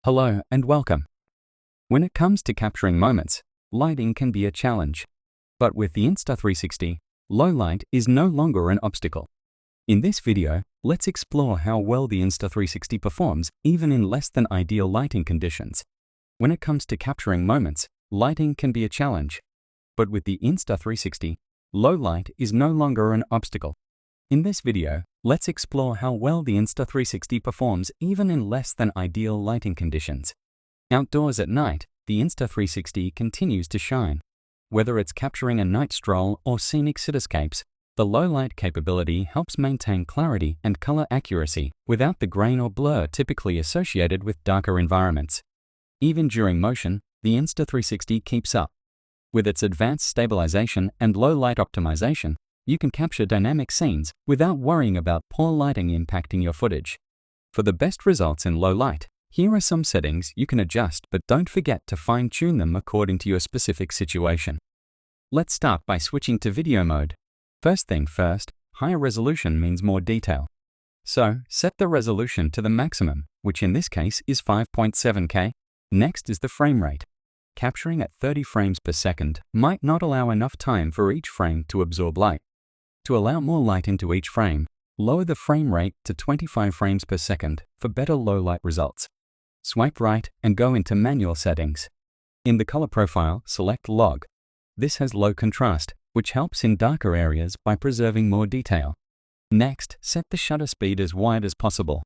Hello and welcome. When it comes to capturing moments, lighting can be a challenge. But with the Insta360, low light is no longer an obstacle. In this video, let's explore how well the Insta360 performs even in less than ideal lighting conditions. When it comes to capturing moments, lighting can be a challenge. But with the Insta360, low light is no longer an obstacle. In this video, let's explore how well the Insta360 performs even in less than ideal lighting conditions. Outdoors at night, the Insta360 continues to shine. Whether it's capturing a night stroll or scenic cityscapes, the low light capability helps maintain clarity and color accuracy without the grain or blur typically associated with darker environments. Even during motion, the Insta360 keeps up. With its advanced stabilization and low light optimization, you can capture dynamic scenes without worrying about poor lighting impacting your footage. For the best results in low light, here are some settings you can adjust, but don't forget to fine-tune them according to your specific situation. Let's start by switching to video mode. First thing first, higher resolution means more detail. So, set the resolution to the maximum, which in this case is 5.7K. Next is the frame rate. Capturing at 30 frames per second might not allow enough time for each frame to absorb light. To allow more light into each frame, lower the frame rate to 25 frames per second for better low light results. Swipe right and go into manual settings. In the color profile, select log. This has low contrast, which helps in darker areas by preserving more detail. Next, set the shutter speed as wide as possible.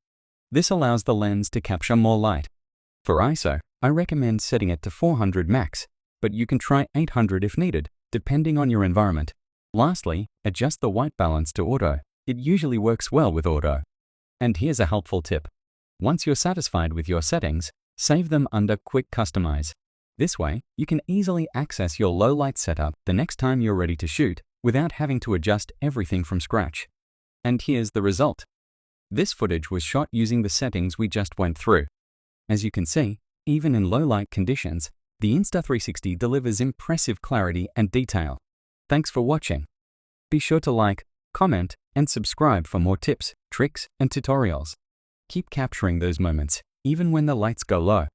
This allows the lens to capture more light. For ISO, I recommend setting it to 400 max, but you can try 800 if needed, depending on your environment. Lastly, adjust the white balance to auto. It usually works well with auto. And here's a helpful tip. Once you're satisfied with your settings, save them under Quick Customize. This way, you can easily access your low light setup the next time you're ready to shoot without having to adjust everything from scratch. And here's the result. This footage was shot using the settings we just went through. As you can see, even in low light conditions, the Insta360 delivers impressive clarity and detail. Thanks for watching. Be sure to like, comment, and subscribe for more tips, tricks, and tutorials. Keep capturing those moments, even when the lights go low.